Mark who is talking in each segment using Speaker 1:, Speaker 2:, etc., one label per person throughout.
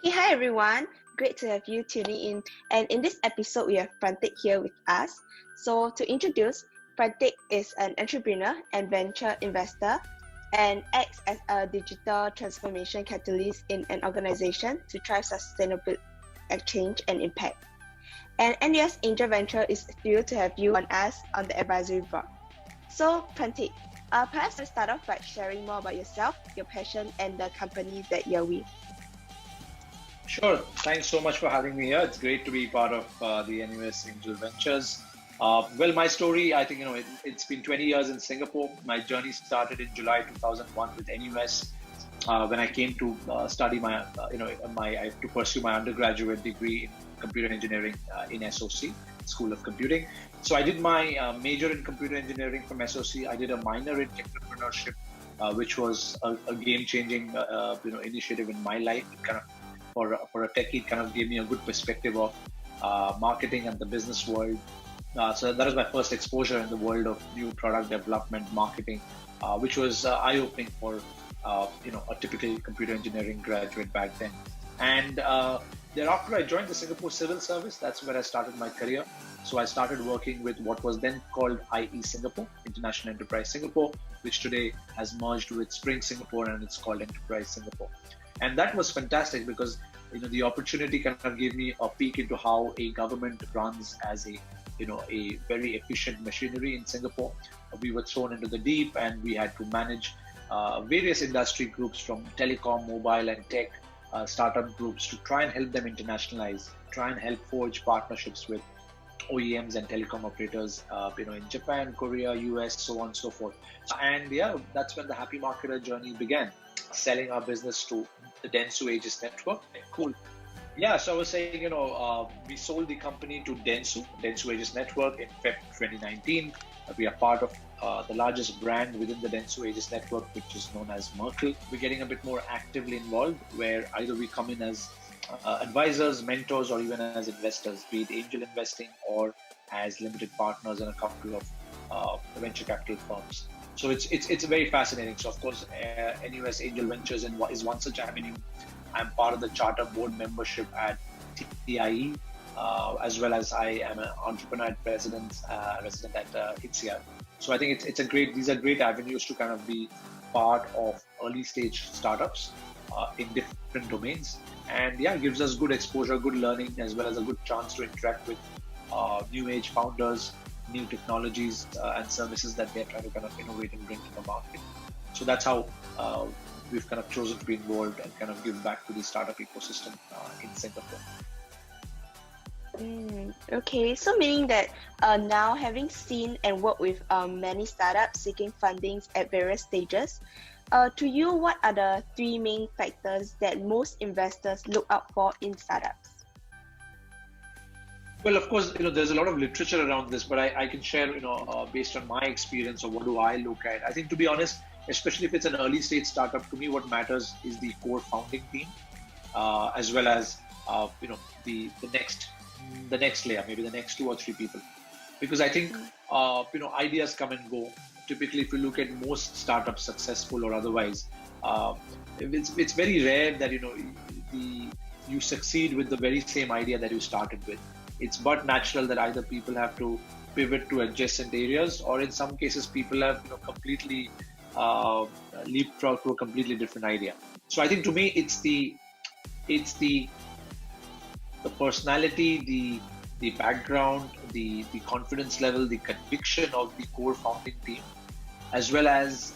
Speaker 1: Okay, hi everyone. Great to have you tuning in. And in this episode, we have Prantik here with us. So to introduce, Prantik is an entrepreneur and venture investor and acts as a digital transformation catalyst in an organization to drive sustainable exchange and impact. And NAV Angel Venture is thrilled to have you on us on the advisory board. So Prantik, perhaps let's start off by sharing more about yourself, your passion, and the company that you're with.
Speaker 2: Sure. Thanks so much for having me here. It's great to be part of the NAV Angel Ventures. Well, my story, I think, it's been 20 years in Singapore. My journey started in July 2001 with NUS when I came to study to pursue my undergraduate degree in computer engineering in SOC, School of Computing. So I did my major in computer engineering from SOC. I did a minor in entrepreneurship, which was a game-changing, initiative in my life. It kind of for a techie, kind of gave me a good perspective of marketing and the business world. So that was my first exposure in the world of new product development, marketing, which was eye-opening for a typical computer engineering graduate back then. And thereafter, I joined the Singapore Civil Service. That's where I started my career. So I started working with what was then called IE Singapore, International Enterprise Singapore, which today has merged with Spring Singapore and it's called Enterprise Singapore. And that was fantastic because the opportunity kind of gave me a peek into how a government runs as a very efficient machinery in Singapore. We were thrown into the deep and we had to manage various industry groups from telecom, mobile and tech startup groups to try and help them internationalize, try and help forge partnerships with OEMs and telecom operators, in Japan, Korea, US, so on and so forth. And yeah, that's when the happy marketer journey began, selling our business to the Dentsu Aegis network. Cool. Yeah, so I was saying, we sold the company to Dentsu Aegis network in Feb 2019. We are part of the largest brand within the Dentsu Aegis network, which is known as Merkle. We're getting a bit more actively involved, where either we come in as advisors, mentors, or even as investors, be it angel investing or as limited partners in a couple of venture capital firms. So it's very fascinating. So of course, NUS Angel Ventures is one such avenue. I'm part of the charter board membership at TIE, as well as I am an entrepreneur resident at ITSIA. So I think these are great avenues to kind of be part of early stage startups in different domains. And yeah, gives us good exposure, good learning, as well as a good chance to interact with new age founders, new technologies and services that they're trying to kind of innovate and bring to the market. So that's how we've kind of chosen to be involved and kind of give back to the startup ecosystem in Singapore.
Speaker 1: Okay, so meaning that now having seen and worked with many startups seeking fundings at various stages, to you, what are the three main factors that most investors look out for in startups?
Speaker 2: Well, of course, there's a lot of literature around this, but I can share, based on my experience or what do I look at. I think, to be honest, especially if it's an early stage startup, to me, what matters is the core founding team, as well as, the next layer, maybe the next 2 or 3 people. Because I think, ideas come and go. Typically, if you look at most startups, successful or otherwise, it's very rare that, you succeed with the very same idea that you started with. It's but natural that either people have to pivot to adjacent areas, or in some cases, people have completely leapfrog to a completely different idea. So I think to me, it's the personality, the background, the confidence level, the conviction of the core founding team, as well as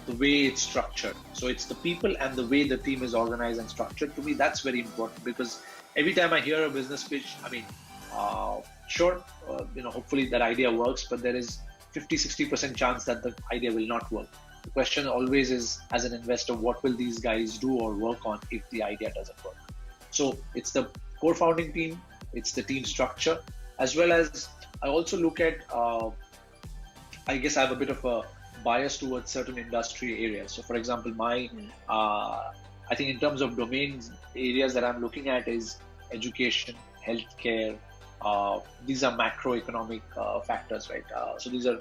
Speaker 2: the way it's structured. So it's the people and the way the team is organized and structured. To me, that's very important, because every time I hear a business pitch, hopefully that idea works, but there is 50-60% chance that the idea will not work. The question always is, as an investor, what will these guys do or work on if the idea doesn't work? So it's the core founding team, it's the team structure, as well as I also look at, I guess I have a bit of a bias towards certain industry areas. So for example, I think in terms of domains, areas that I'm looking at is education, healthcare. These are macroeconomic factors, right? So these are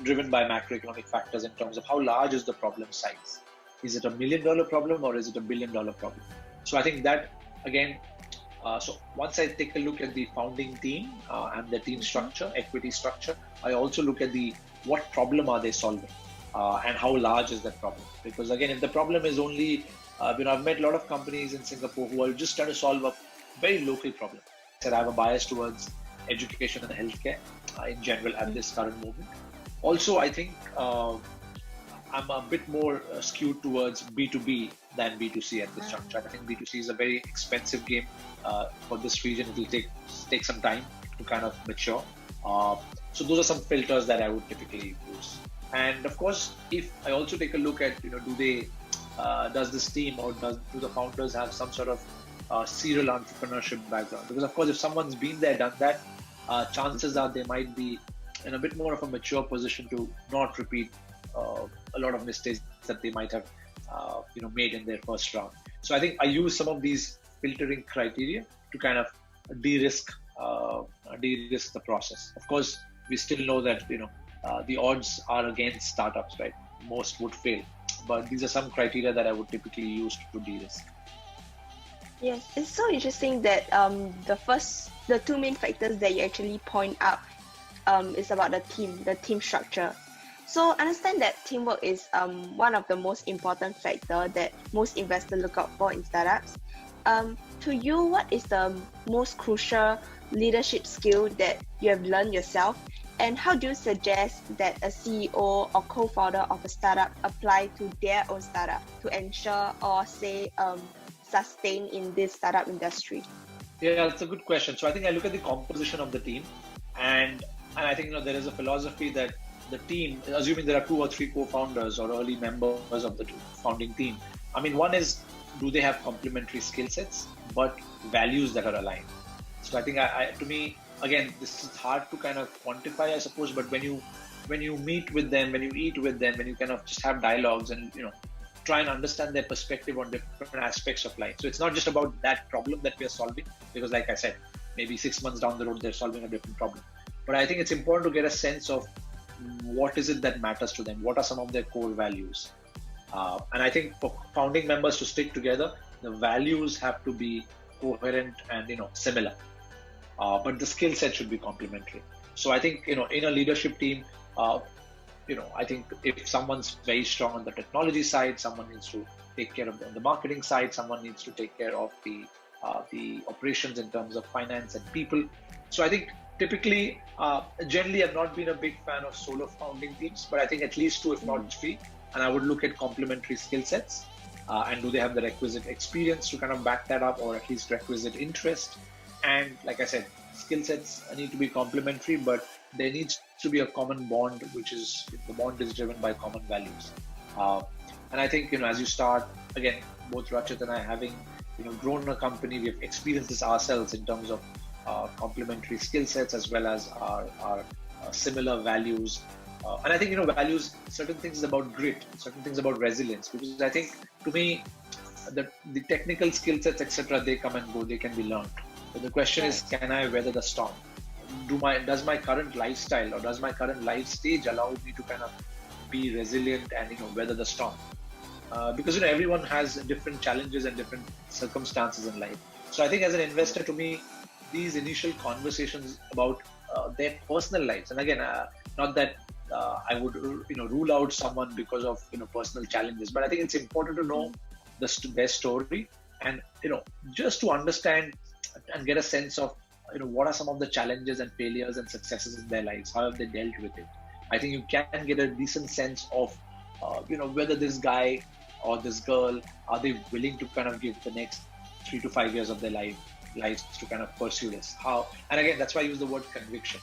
Speaker 2: driven by macroeconomic factors in terms of how large is the problem size. Is it $1 million problem or is it $1 billion problem? So I think that again, so once I take a look at the founding team and the team structure, equity structure, I also look at what problem are they solving and how large is that problem? Because again, if the problem is only, I've met a lot of companies in Singapore who are just trying to solve a very local problem. So I have a bias towards education and healthcare in general at this current moment. Also, I think I'm a bit more skewed towards B2B than B2C at this juncture. I think B2C is a very expensive game for this region. It will take some time to kind of mature. So those are some filters that I would typically use. And of course, if I also take a look at, does this team or do the founders have some sort of serial entrepreneurship background? Because of course, if someone's been there, done that, chances are they might be in a bit more of a mature position to not repeat a lot of mistakes that they might have made in their first round. So I think I use some of these filtering criteria to kind of de-risk the process. Of course, we still know that the odds are against startups, right? Most would fail, but these are some criteria that I would typically use to de-risk.
Speaker 1: Yes, it's so interesting that the two main factors that you actually point out is about the team structure. So understand that teamwork is one of the most important factor that most investors look out for in startups. To you, what is the most crucial leadership skill that you have learned yourself? And how do you suggest that a CEO or co-founder of a startup apply to their own startup to ensure or sustain in this startup industry?
Speaker 2: Yeah, that's a good question. So I think I look at the composition of the team, and I think there is a philosophy that the team, assuming there are 2 or 3 co-founders or early members of the founding team, I mean, one is, do they have complementary skill sets but values that are aligned? So I think to me, again, this is hard to kind of quantify, I suppose, but when you meet with them, when you eat with them, when you kind of just have dialogues and try and understand their perspective on different aspects of life. So it's not just about that problem that we are solving, because like I said, maybe 6 months down the road they're solving a different problem. But I think it's important to get a sense of what is it that matters to them, what are some of their core values. And I think for founding members to stick together, the values have to be coherent and similar, but the skill set should be complementary. So I think in a leadership team, I think if someone's very strong on the technology side, someone needs to take care of the marketing side, someone needs to take care of the operations in terms of finance and people. So I think typically, generally, I've not been a big fan of solo founding teams, but I think at least 2, if not 3, and I would look at complementary skill sets and do they have the requisite experience to kind of back that up, or at least requisite interest. And like I said, skill sets need to be complementary, but there needs to be a common bond, which is the bond is driven by common values. And I think as you start, again, both Rachit and I having grown a company, we have experienced this ourselves in terms of complementary skill sets as well as our similar values. And I think values, certain things about grit, certain things about resilience, because I think to me the technical skill sets, etc., they come and go, they can be learned. But the question is, can I weather the storm? Does my current lifestyle or does my current life stage allow me to kind of be resilient and weather the storm? Because everyone has different challenges and different circumstances in life. So I think as an investor, to me, these initial conversations about their personal lives, and again, not that I would rule out someone because of personal challenges, but I think it's important to know their story and just to understand and get a sense of what are some of the challenges and failures and successes in their lives, how have they dealt with it. I think you can get a decent sense of whether this guy or this girl, are they willing to kind of give the next 3 to 5 years of their lives to kind of pursue this. And again, that's why I use the word conviction.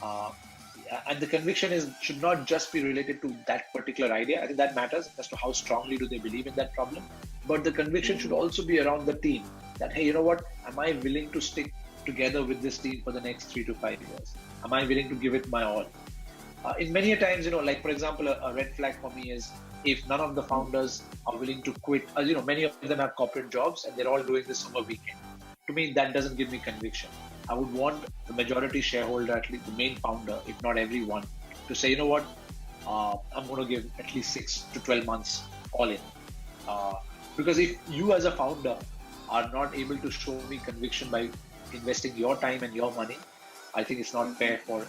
Speaker 2: And the conviction should not just be related to that particular idea. I think that matters as to how strongly do they believe in that problem. But the conviction should also be around the team, that, hey, you know what, am I willing to stick together with this team for the next 3 to 5 years? Am I willing to give it my all? In many times, like for example, a red flag for me is if none of the founders are willing to quit. Many of them have corporate jobs and they're all doing this over weekend. To me, that doesn't give me conviction. I would want the majority shareholder, at least the main founder, if not everyone, to say, you know what, I'm going to give at least 6 to 12 months all in. Because if you as a founder are not able to show me conviction by investing your time and your money, I think it's not fair for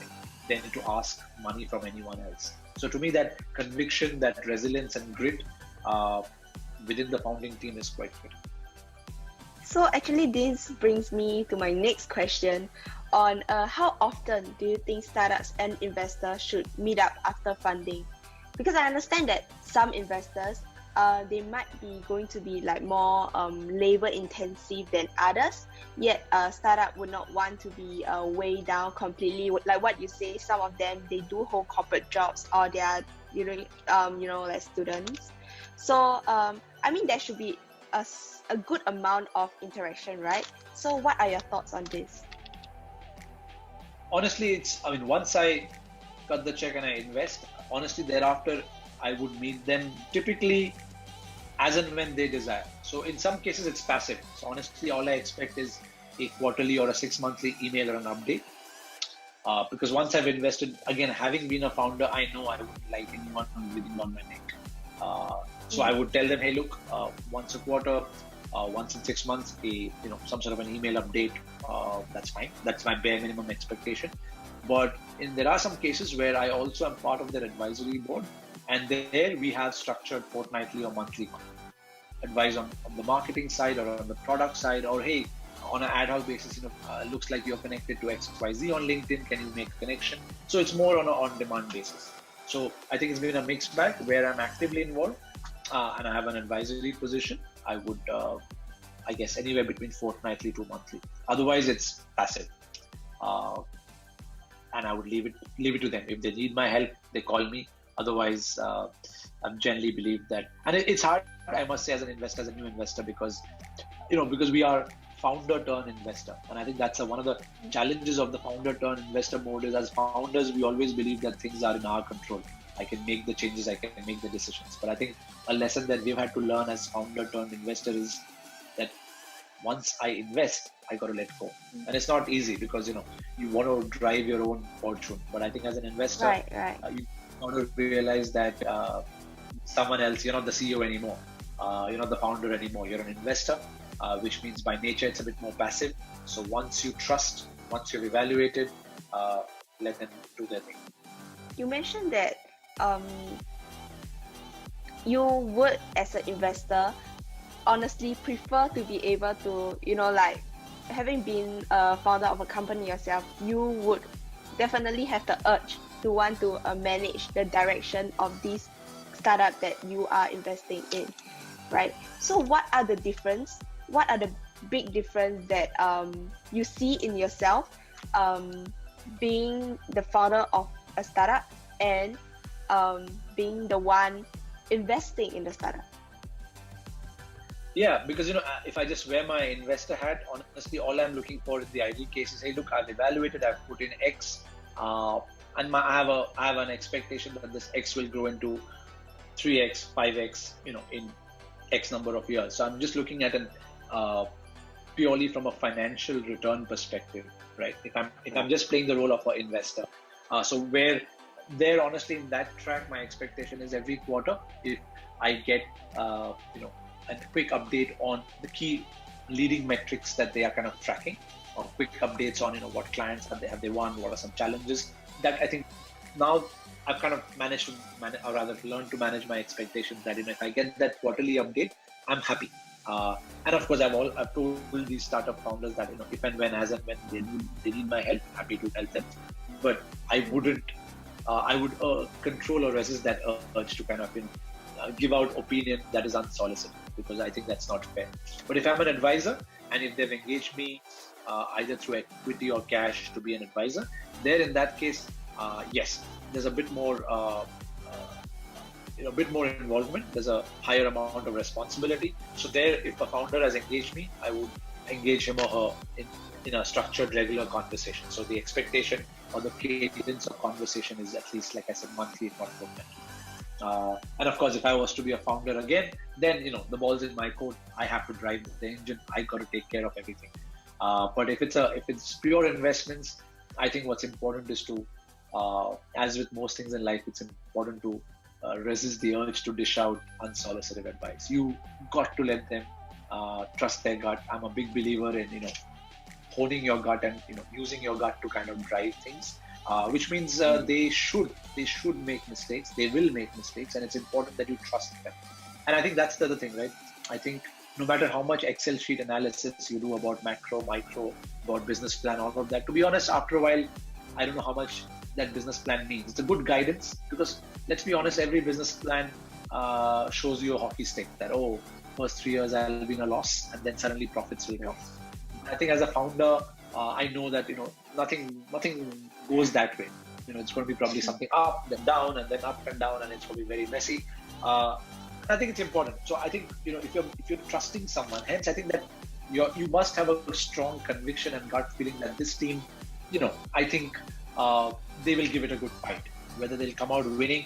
Speaker 2: them to ask money from anyone else. So to me, that conviction, that resilience and grit within the founding team is quite good.
Speaker 1: So actually, this brings me to my next question on how often do you think startups and investors should meet up after funding? Because I understand that some investors, they might be going to be like more labor intensive than others. Yet a startup would not want to be weighed down completely. Like what you say, some of them they do hold corporate jobs or they are like students. So I mean there should be a good amount of interaction, right? So what are your thoughts on this?
Speaker 2: Honestly, once I cut the check and I invest, honestly, thereafter, I would meet them typically as and when they desire. So in some cases, it's passive. So honestly, all I expect is a quarterly or a 6-monthly email or an update. Because once I've invested, again, having been a founder, I know I wouldn't like anyone breathing on my neck. So I would tell them, hey, look, once a quarter, once in 6 months, some sort of an email update. That's fine. That's my bare minimum expectation. But there are some cases where I also am part of their advisory board, and there we have structured fortnightly or monthly advice on the marketing side or on the product side, or hey, on an ad hoc basis, looks like you're connected to XYZ on LinkedIn. Can you make a connection? So it's more on an on-demand basis. So I think it's been a mixed bag where I'm actively involved and I have an advisory position. I would, I guess, anywhere between fortnightly to monthly. Otherwise, it's passive. And I would leave it to them. If they need my help, they call me. Otherwise, I generally believe that, and it's hard, I must say, as an investor, as a new investor, because we are founder turn investor, and I think that's one of the challenges of the founder turn investor mode. Is as founders, we always believe that things are in our control. I can make the changes, I can make the decisions. But I think a lesson that we've had to learn as founder turned investor is that once I invest, I got to let go. And it's not easy because, you want to drive your own fortune. But I think as an investor,
Speaker 1: Right.
Speaker 2: You want to realize that someone else, you're not the CEO anymore. You're not the founder anymore. You're an investor, which means by nature, it's a bit more passive. So once you trust, once you've evaluated, let them do their thing.
Speaker 1: You mentioned that you would, as an investor, honestly prefer to be able to, having been a founder of a company yourself, you would definitely have the urge to want to manage the direction of this startup that you are investing in, right? So what are the difference? What are the big difference that you see in yourself being the founder of a startup and being the one investing in the startup?
Speaker 2: Yeah, because if I just wear my investor hat, honestly, all I'm looking for in the ideal case is, hey, look, I've evaluated, I've put in X, and I have an expectation that this X will grow into 3X, 5X, in X number of years. So I'm just looking at an purely from a financial return perspective, right? If I'm just playing the role of an investor, so where there, honestly, in that track, my expectation is every quarter, if I get a quick update on the key leading metrics that they are kind of tracking, or quick updates on what clients have they won, what are some challenges. That I think now I've kind of managed to or rather learned to manage my expectations. That if I get that quarterly update, I'm happy. And of course, I've told these startup founders that if and when, as and when they need my help, happy to help them. But I wouldn't. I would control or resist that urge to kind of give out opinion that is unsolicited, because I think that's not fair. But if I'm an advisor and if they've engaged me either through equity or cash to be an advisor, there in that case, yes, there's a bit more involvement. There's a higher amount of responsibility. So there, if a founder has engaged me, I would engage him or her in a structured, regular conversation. So the expectation or the cadence of conversation is at least, like I said, monthly, if not fortnightly. And of course, if I was to be a founder again, then the ball's in my court. I have to drive the engine. I got to take care of everything. But if it's pure investments, I think what's important is to, as with most things in life, it's important to resist the urge to dish out unsolicited advice. You got to let them trust their gut. I'm a big believer in honing your gut and using your gut to kind of drive things, which means they should make mistakes. They will make mistakes, and it's important that you trust them. And I think that's the other thing, right? I think no matter how much Excel sheet analysis you do about macro, micro, about business plan, all of that, to be honest, after a while, I don't know how much that business plan means. It's a good guidance, because let's be honest, every business plan shows you a hockey stick that, first 3 years I'll be in a loss and then suddenly profits will come. I think as a founder, I know that nothing goes that way. It's going to be probably something up, then down, and then up and down, and it's going to be very messy. I think it's important. So I think if you're trusting someone, hence I think that you must have a strong conviction and gut feeling that this team, I think they will give it a good fight. Whether they'll come out winning,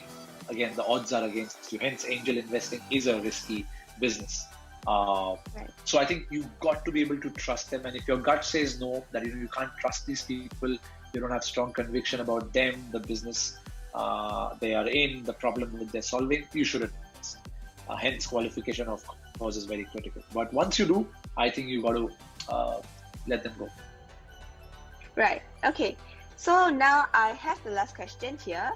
Speaker 2: again, the odds are against you. Hence, angel investing is a risky business. Right. So I think you've got to be able to trust them. And if your gut says no, that you can't trust these people, you don't have strong conviction about them, the business they are in, the problem that they're solving, you shouldn't. Hence, qualification of course is very critical. But once you do, I think you got to let them go.
Speaker 1: Right. Okay. So now I have the last question here.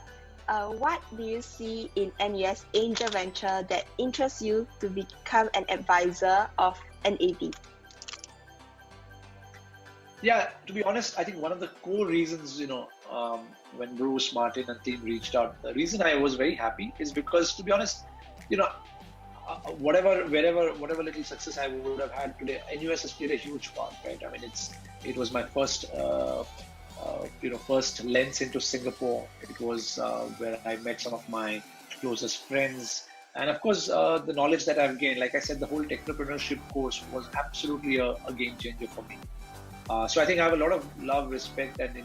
Speaker 1: What do you see in NAV Angel Venture that interests you to become an advisor of NAV?
Speaker 2: Yeah, to be honest, I think one of the core reasons, when Bruce, Martin and team reached out, the reason I was very happy is because, to be honest, whatever little success I would have had today, NUS has played a huge part, right? I mean, it was my first first lens into Singapore. It was where I met some of my closest friends, and of course the knowledge that I've gained. Like I said, the whole technopreneurship course was absolutely a game changer for me. So I think I have a lot of love, respect, and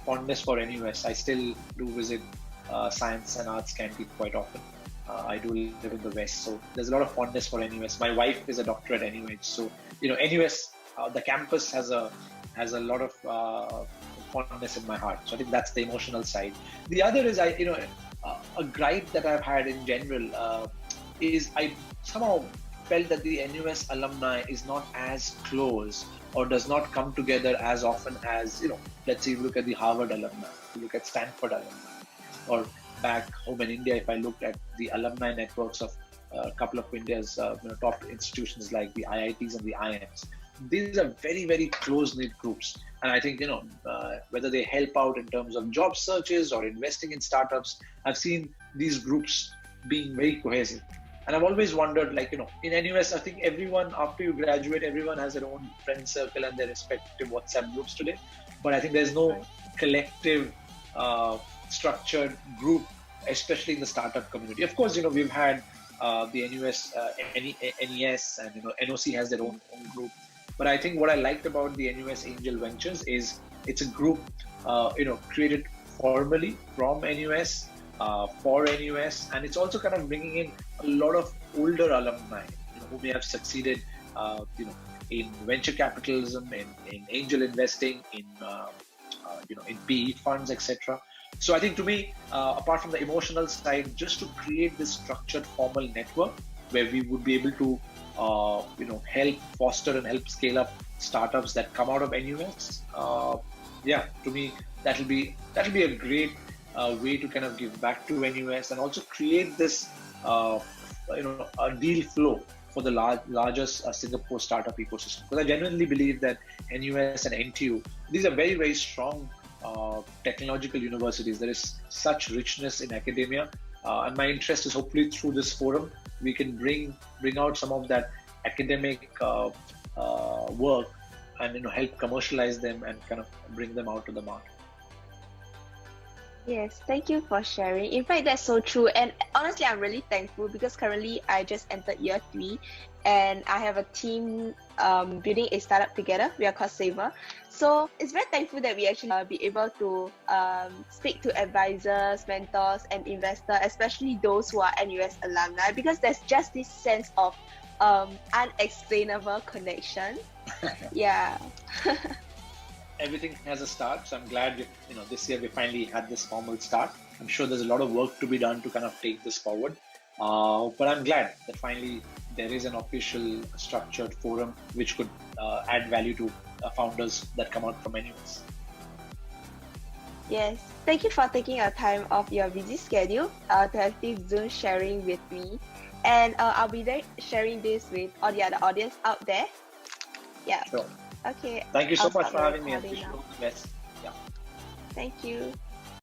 Speaker 2: fondness for NUS. I still do visit Science and Arts Canteen quite often. I do live in the West, so there's a lot of fondness for NUS. My wife is a doctor at NUS, so NUS, the campus has a lot of fondness in my heart. So I think that's the emotional side. The other is a gripe that I've had in general is I somehow felt that the NUS alumni is not as close or does not come together as often as let's say you look at the Harvard alumni, you look at Stanford alumni, or back home in India, if I looked at the alumni networks of a couple of India's top institutions like the IITs and the IIMs, these are very, very close-knit groups. And I think, whether they help out in terms of job searches or investing in startups, I've seen these groups being very cohesive. And I've always wondered, in NUS, I think everyone, after you graduate, everyone has their own friend circle and their respective WhatsApp groups today. But I think there's no collective structured group, especially in the startup community. Of course, we've had the NUS, NES, and NOC has their own group. But I think what I liked about the NUS Angel Ventures is it's a group, created formally from NUS for NUS, and it's also kind of bringing in a lot of older alumni, who may have succeeded, in venture capitalism, in angel investing, in PE funds, etc. So I think to me, apart from the emotional side, just to create this structured formal network where we would be able to, help foster and help scale up startups that come out of NUS. To me, that'll be a great way to kind of give back to NUS and also create this, a deal flow for the largest Singapore startup ecosystem. Because I genuinely believe that NUS and NTU, these are very, very strong technological universities. There is such richness in academia, and my interest is hopefully through this forum we can bring out some of that academic work and help commercialize them and kind of bring them out to the market.
Speaker 1: Yes, thank you for sharing. In fact, that's so true. And honestly, I'm really thankful because currently I just entered year 3 and I have a team building a startup together. We are called Saver. So it's very thankful that we actually be able to speak to advisors, mentors, and investors, especially those who are NUS alumni, because there's just this sense of unexplainable connection. Yeah.
Speaker 2: everything has a start. So I'm glad this year we finally had this formal start. I'm sure there's a lot of work to be done to kind of take this forward. But I'm glad that finally there is an official structured forum which could add value to founders that come out from NUS.
Speaker 1: Yes, thank you for taking a time off your busy schedule to have this Zoom sharing with me. And I'll be there sharing this with all the other audience out there. Yeah.
Speaker 2: Sure.
Speaker 1: Okay.
Speaker 2: Thank you so
Speaker 1: I'll
Speaker 2: much
Speaker 1: stop
Speaker 2: for
Speaker 1: the
Speaker 2: having me, and
Speaker 1: recording
Speaker 2: wish you
Speaker 1: now.
Speaker 2: all the best. Yeah.
Speaker 1: Thank you.